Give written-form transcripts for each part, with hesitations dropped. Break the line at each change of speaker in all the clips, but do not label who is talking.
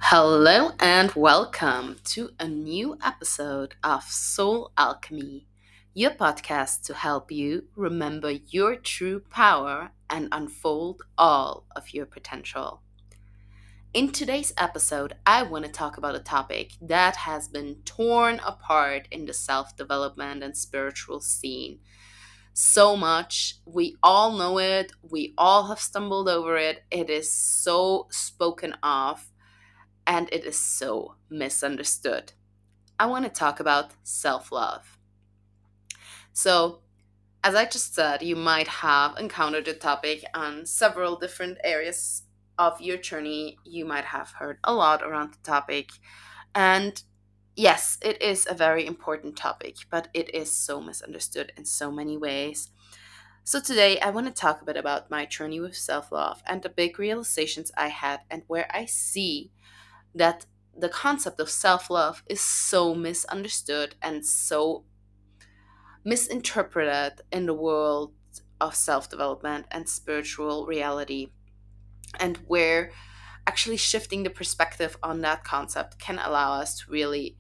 Hello and welcome to a new episode of Soul Alchemy, your podcast to help you remember your true power and unfold all of your potential. In today's episode, I want to talk about a topic that has been torn apart in the self development and spiritual scene so much. We all know it, we all have stumbled over it. It is so spoken of and it is so misunderstood. I want to talk about self love. So, as I just said, you might have encountered the topic on several different areas of your journey. You might have heard a lot around the topic. And yes, it is a very important topic, but it is so misunderstood in so many ways. So, today I want to talk a bit about my journey with self love and the big realizations I had and where I see that the concept of self love is so misunderstood and so misinterpreted in the world of self development and spiritual reality, and where actually shifting the perspective on that concept can allow us to really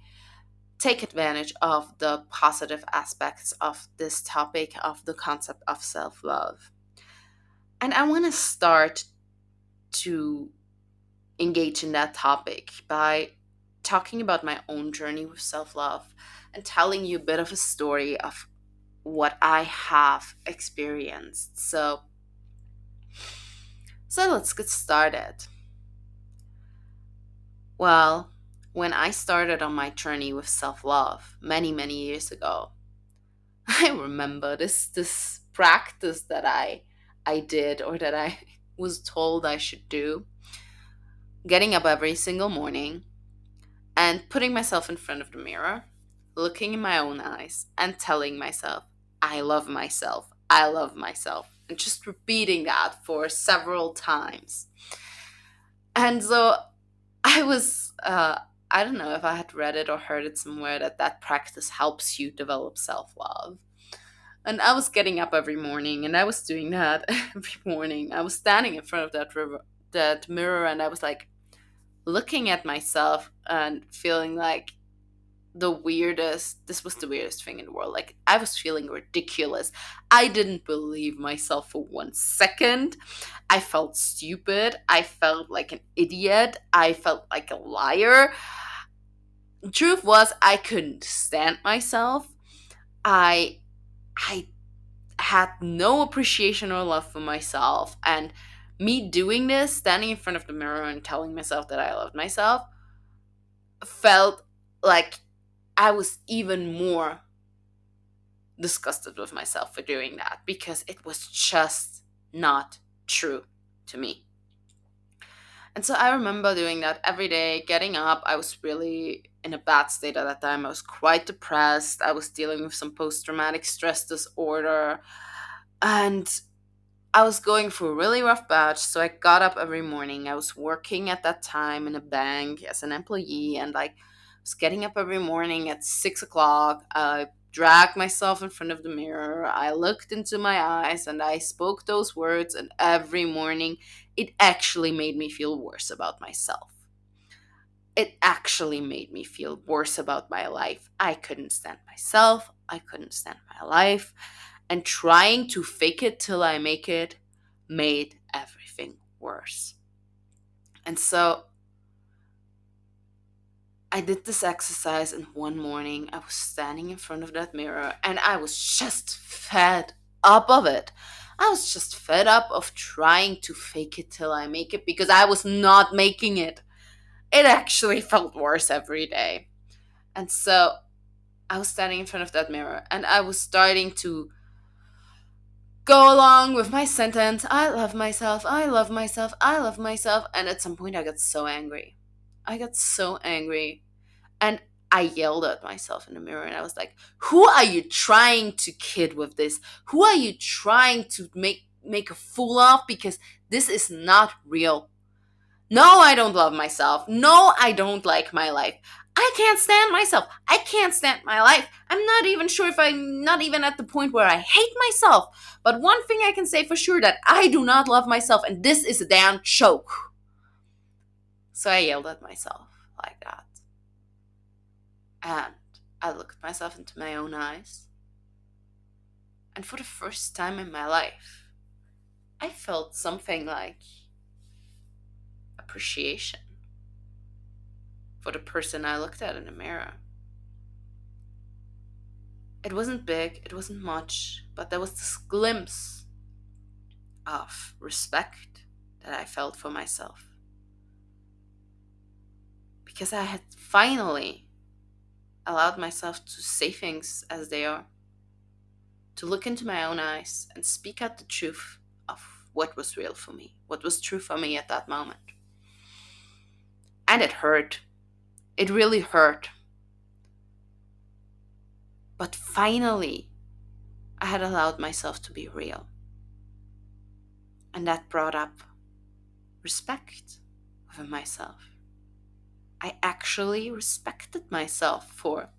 take advantage of the positive aspects of this topic of the concept of self love. And I want to start to engage in that topic by talking about my own journey with self love and telling you a bit of a story of what I have experienced. So let's get started. Well, when I started on my journey with self love many years ago, I remember this practice that I did or that I was told I should do, getting up every single morning and putting myself in front of the mirror, looking in my own eyes, and telling myself, I love myself, I love myself, and just repeating that for several times. And so I don't know if I had read it or heard it somewhere that practice helps you develop self love. And I was getting up every morning and I was doing that every morning. I was standing in front of that mirror and I was like, looking at myself and feeling like this was the weirdest thing in the world. Like, I was feeling ridiculous. I didn't believe myself for 1 second. I felt stupid. I felt like an idiot. I felt like a liar. The truth was, I couldn't stand myself. I i had no appreciation or love for myself, and me doing this, standing in front of the mirror and telling myself that I loved myself, felt like I was even more disgusted with myself for doing that because it was just not true to me. And so I remember doing that every day, getting up. I was really in a bad state at that time. I was quite depressed. I was dealing with some post traumatic stress disorder. And I was going through a really rough patch, so I got up every morning. I was working at that time in a bank as an employee, and like, I was getting up every morning at 6 o'clock. I dragged myself in front of the mirror. I looked into my eyes and I spoke those words, and every morning it actually made me feel worse about myself. It actually made me feel worse about my life. I couldn't stand myself. I couldn't stand my life. And trying to fake it till I make it made everything worse. And so I did this exercise, and one morning I was standing in front of that mirror and I was just fed up of it. I was just fed up of trying to fake it till I make it because I was not making it. It actually felt worse every day. And so I was standing in front of that mirror and I was starting to go along with my sentence, I love myself, I love myself, I love myself. And at some point, I got so angry. I got so angry. And I yelled at myself in the mirror and I was like, who are you trying to kid with this? Who are you trying to make a fool of? Because this is not real. No, I don't love myself. No, I don't like my life. I can't stand myself. I can't stand my life. I'm not even sure if I'm not even at the point where I hate myself. But one thing I can say for sure, that I do not love myself, and this is a damn joke. So I yelled at myself like that. And I looked myself into my own eyes. And for the first time in my life, I felt something like appreciation for the person I looked at in the mirror. It wasn't big, it wasn't much, but there was this glimpse of respect that I felt for myself. Because I had finally allowed myself to say things as they are, to look into my own eyes and speak out the truth of what was real for me, what was true for me at that moment. And it hurt. It really hurt. But finally, I had allowed myself to be real. And that brought up respect for myself. I actually respected myself for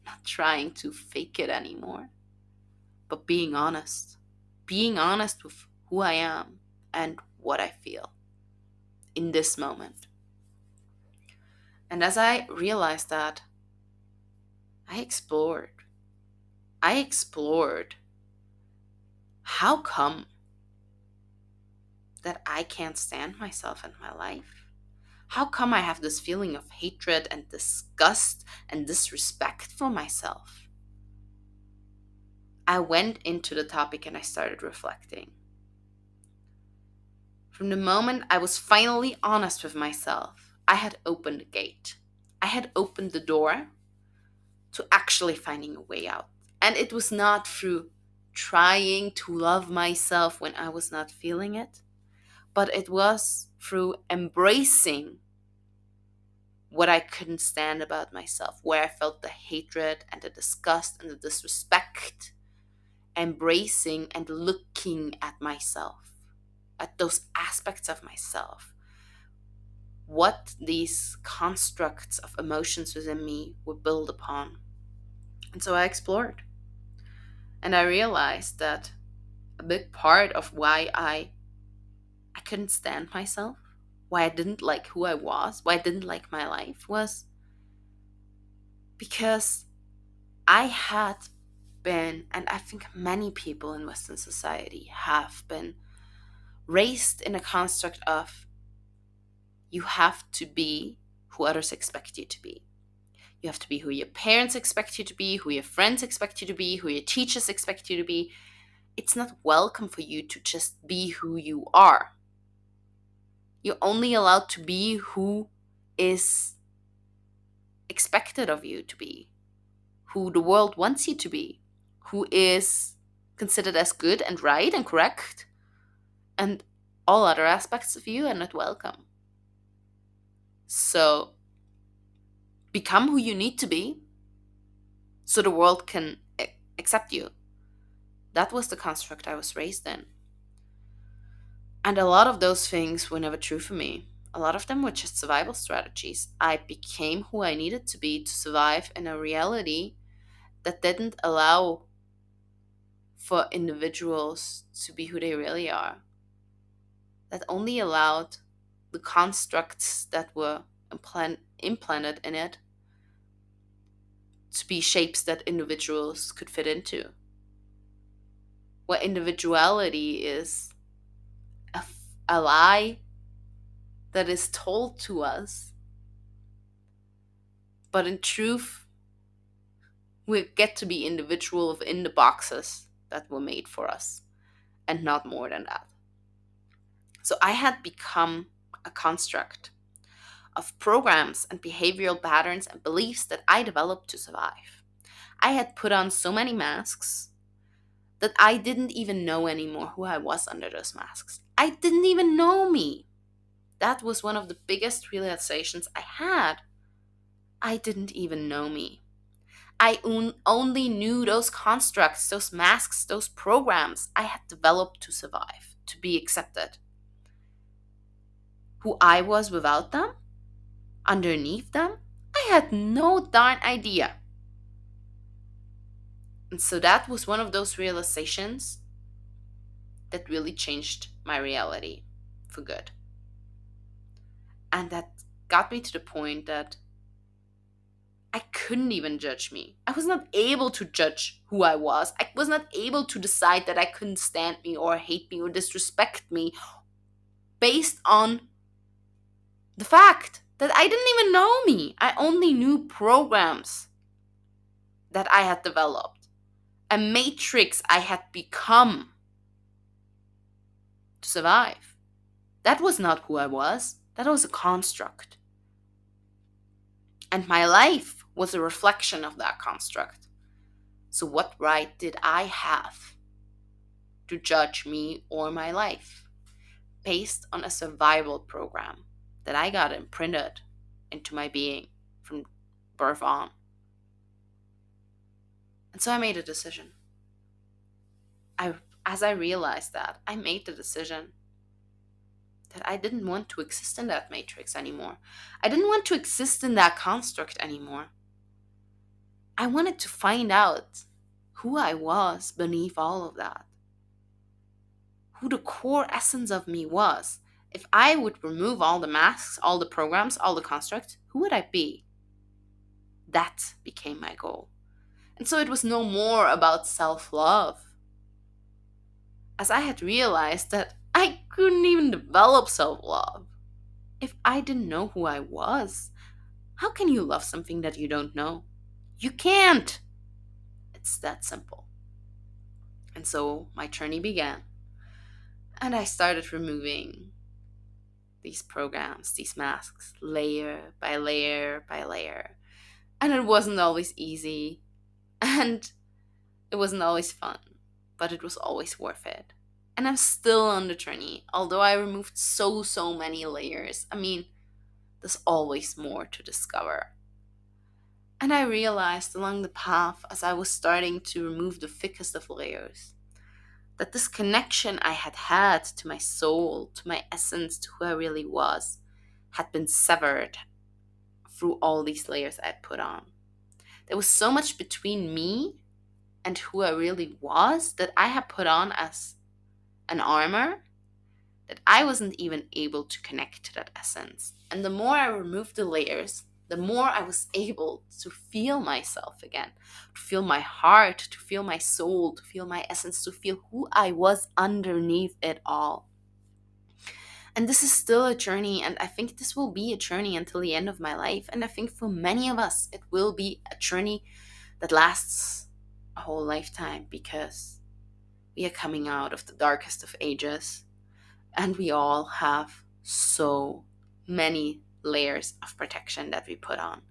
not trying to fake it anymore, but being honest. Being honest with who I am and what I feel in this moment. And as I realized that, I explored. I explored how come that I can't stand myself in my life? How come I have this feeling of hatred and disgust and disrespect for myself? I went into the topic and I started reflecting. From the moment I was finally honest with myself, I had opened the gate. I had opened the door to actually finding a way out. And it was not through trying to love myself when I was not feeling it, but it was through embracing what I couldn't stand about myself, where I felt the hatred and the disgust and the disrespect, embracing and looking at myself, at those aspects of myself, what these constructs of emotions within me were built upon. And so I explored. And I realized that a big part of why I couldn't stand myself, why I didn't like who I was, why I didn't like my life, was because I had been, and I think many people in Western society have been, raised in a construct of you have to be who others expect you to be. You have to be who your parents expect you to be, who your friends expect you to be, who your teachers expect you to be. It's not welcome for you to just be who you are. You're only allowed to be who is expected of you to be, who the world wants you to be, who is considered as good and right and correct, and all other aspects of you are not welcome. So become who you need to be so the world can accept you. That was the construct I was raised in. And a lot of those things were never true for me. A lot of them were just survival strategies. I became who I needed to be to survive in a reality that didn't allow for individuals to be who they really are. That only allowed the constructs that were implanted in it to be shapes that individuals could fit into. Where individuality is a lie that is told to us, but in truth, we get to be individual within the boxes that were made for us, and not more than that. So I had become a construct of programs and behavioral patterns and beliefs that I developed to survive. I had put on so many masks that I didn't even know anymore who I was under those masks. I didn't even know me. That was one of the biggest realizations I had. I didn't even know me. I only knew those constructs, those masks, those programs I had developed to survive, to be accepted. Who I was without them, underneath them, I had no darn idea. And so that was one of those realizations that really changed my reality for good. And that got me to the point that I couldn't even judge me. I was not able to judge who I was. I was not able to decide that I couldn't stand me or hate me or disrespect me based on the fact that I didn't even know me. I only knew programs that I had developed, a matrix I had become to survive. That was not who I was. That was a construct. And my life was a reflection of that construct. So, what right did I have to judge me or my life based on a survival program that I got imprinted into my being from birth on? And so I made a decision. As I realized that, I made the decision that I didn't want to exist in that matrix anymore. I didn't want to exist in that construct anymore. I wanted to find out who I was beneath all of that, who the core essence of me was. If I would remove all the masks, all the programs, all the constructs, who would I be? That became my goal. And so it was no more about self-love, as I had realized that I couldn't even develop self-love if I didn't know who I was. How can you love something that you don't know? You can't. It's that simple. And so my journey began. And I started removing these programs, these masks, layer by layer by layer. And it wasn't always easy. And it wasn't always fun. But it was always worth it. And I'm still on the journey. Although I removed so many layers. I mean, there's always more to discover. And I realized along the path, as I was starting to remove the thickest of layers, that this connection I had had to my soul, to my essence, to who I really was, had been severed through all these layers I'd put on. There was so much between me and who I really was that I had put on as an armor that I wasn't even able to connect to that essence. And the more I removed the layers, the more I was able to feel myself again, to feel my heart, to feel my soul, to feel my essence, to feel who I was underneath it all. And this is still a journey, and I think this will be a journey until the end of my life. And I think for many of us, it will be a journey that lasts a whole lifetime, because we are coming out of the darkest of ages, and we all have so many layers of protection that we put on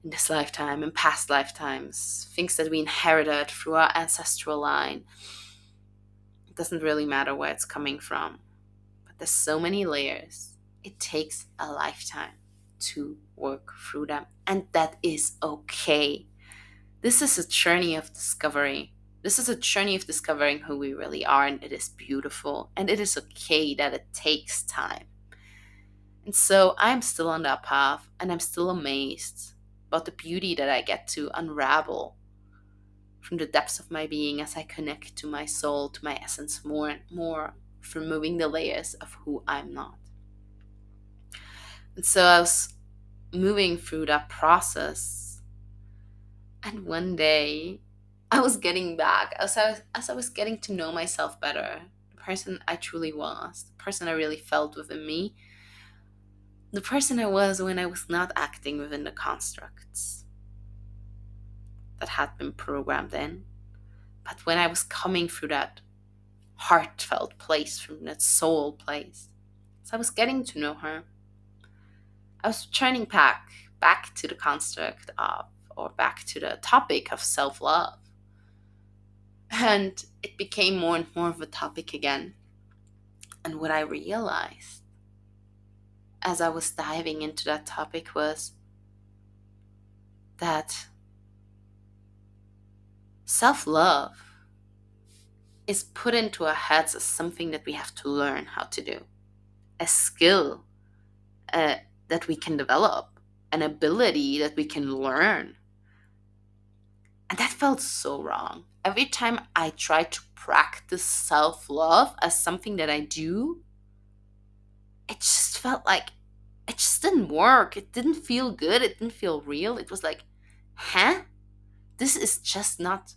in this lifetime, in past lifetimes, things that we inherited through our ancestral line. It doesn't really matter where it's coming from, but there's so many layers. It takes a lifetime to work through them, and that is okay. This is a journey of discovery. This is a journey of discovering who we really are, and it is beautiful, and it is okay that it takes time. And so I'm still on that path, and I'm still amazed about the beauty that I get to unravel from the depths of my being as I connect to my soul, to my essence more and more, removing the layers of who I'm not. And so I was moving through that process, and one day I was getting back, as I was getting to know myself better, the person I truly was, the person I really felt within me, the person I was when I was not acting within the constructs that had been programmed in, but when I was coming through that heartfelt place, from that soul place. So I was getting to know her. I was turning back to the construct of, or back to the topic of self-love. And it became more and more of a topic again. And what I realized as I was diving into that topic was that self-love is put into our heads as something that we have to learn how to do, a skill that we can develop, an ability that we can learn. And that felt so wrong. Every time I tried to practice self-love as something that I do, it just felt like it it just didn't work. It didn't feel good. It didn't feel real. It was like, huh? This is just not,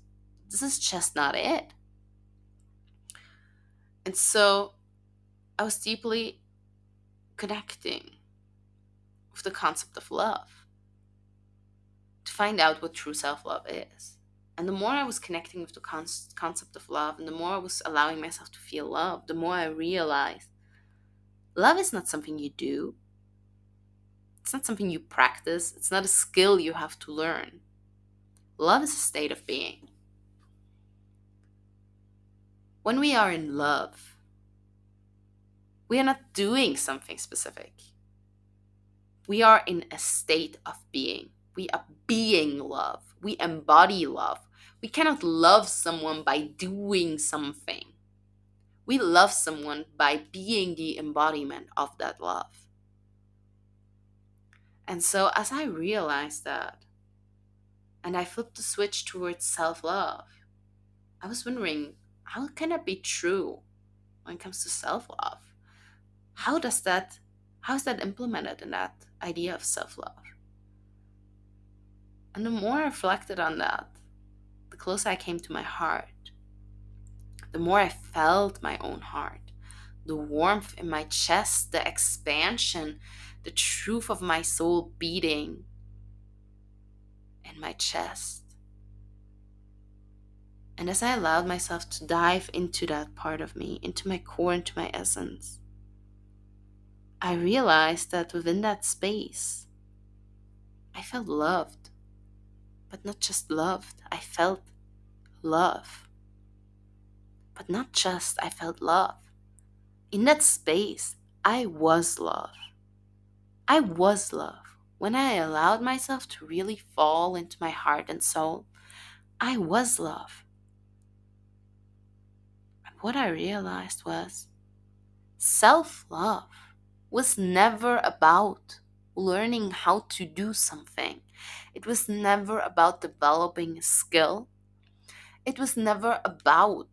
this is just not it. And so I was deeply connecting with the concept of love to find out what true self love is. And the more I was connecting with the concept of love, and the more I was allowing myself to feel love, the more I realized love is not something you do, it's not something you practice, it's not a skill you have to learn. Love is a state of being. When we are in love, we are not doing something specific. We are in a state of being. We are being love. We embody love. We cannot love someone by doing something. We love someone by being the embodiment of that love. And so, as I realized that, and I flipped the switch towards self love, I was wondering, how can that be true when it comes to self love? How does that, how is that implemented in that idea of self love? And the more I reflected on that, the closer I came to my heart, the more I felt my own heart, the warmth in my chest, the expansion, the truth of my soul beating in my chest. And as I allowed myself to dive into that part of me, into my core, into my essence, I realized that within that space, I felt loved. But not just loved, I felt love. But not just I felt love. In that space, I was love. I was love. When I allowed myself to really fall into my heart and soul, I was love. And what I realized was self love was never about learning how to do something. It was never about developing a skill. It was never about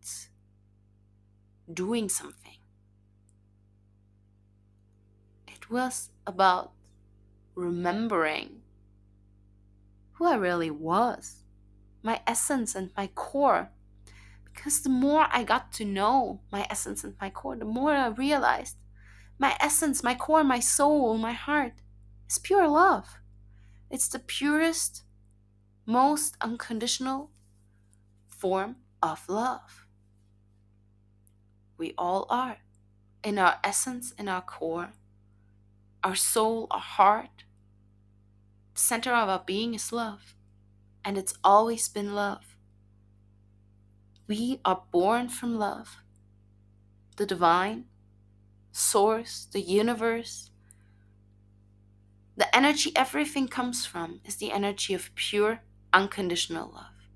doing something. It was about remembering who I really was, my essence and my core. Because the more I got to know my essence and my core, the more I realized my essence, my core, my soul, my heart is pure love. It's the purest, most unconditional form of love. We all are. In our essence, in our core, our soul, our heart, the center of our being is love. And it's always been love. We are born from love. The divine, source, the universe, the energy everything comes from is the energy of pure, unconditional love.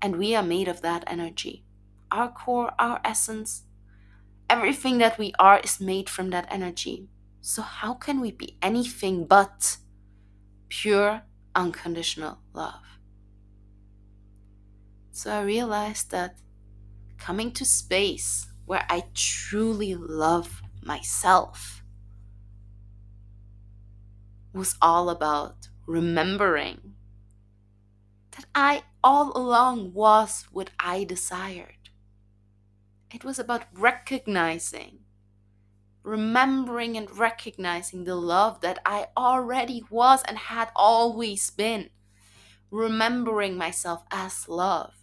And we are made of that energy. Our core, our essence, everything that we are is made from that energy. So how can we be anything but pure, unconditional love? So I realized that coming to space where I truly love myself was all about remembering that I all along was what I desired. It was about recognizing, remembering and recognizing the love that I already was and had always been. Remembering myself as love.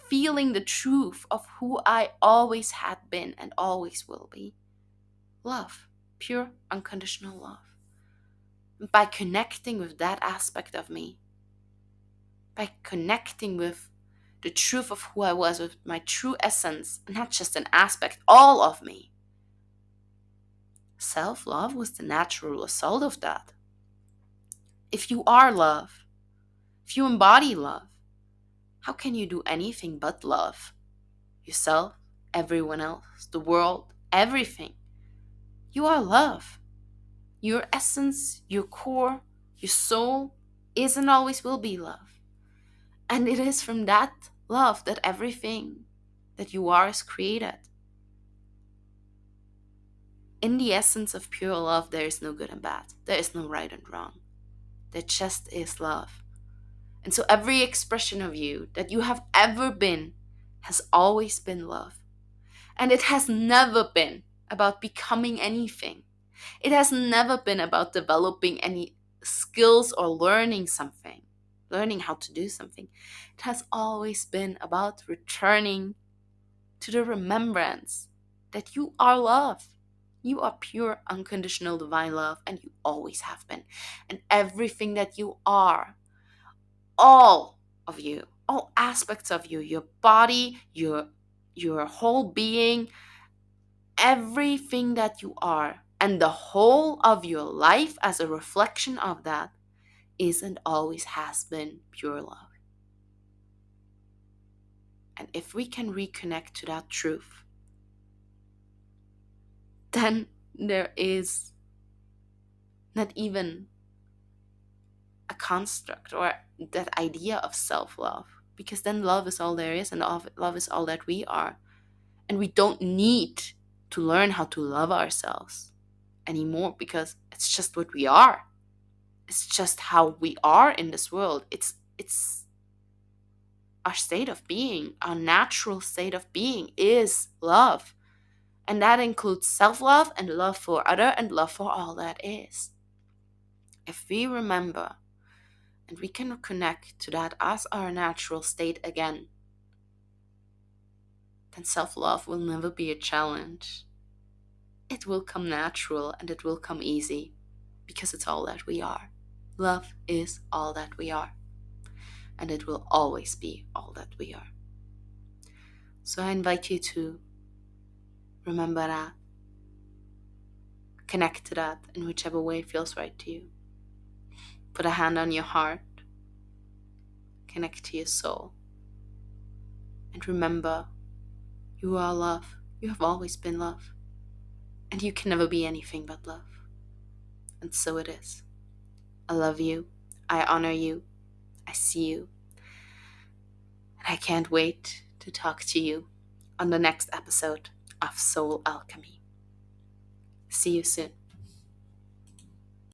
Feeling the truth of who I always had been and always will be. Love. Pure, unconditional love. By connecting with that aspect of me, by connecting with the truth of who I was, with my true essence, not just an aspect, all of me, self-love was the natural result of that. If you are love, if you embody love, how can you do anything but love? Yourself, everyone else, the world, everything. You are love. Your essence, your core, your soul is and always will be love. And it is from that love that everything that you are is created. In the essence of pure love, there is no good and bad. There is no right and wrong. There just is love. And so every expression of you that you have ever been has always been love. And it has never been about becoming anything. It has never been about developing any skills or learning something, learning how to do something. It has always been about returning to the remembrance that you are love. You are pure, unconditional, divine love, and you always have been. And everything that you are, all of you, all aspects of you, your body, your whole being, everything that you are, and the whole of your life as a reflection of that is and always has been pure love. And if we can reconnect to that truth, then there is not even a construct or that idea of self love, because then love is all there is, and love is all that we are. And we don't need to learn how to love ourselves anymore, because it's just what we are. It's just how we are in this world. It's our state of being. Our natural state of being is love. And that includes self-love and love for other and love for all that is. If we remember and we can connect to that as our natural state again, then self-love will never be a challenge. It will come natural and it will come easy, because it's all that we are. Love is all that we are, and it will always be all that we are. So I invite you to remember that, connect to that in whichever way feels right to you. Put a hand on your heart, connect to your soul, and remember, you are love. You have always been love, and you can never be anything but love. And so it is. I love you. I honor you. I see you. And I can't wait to talk to you on the next episode of Soul Alchemy. See you soon.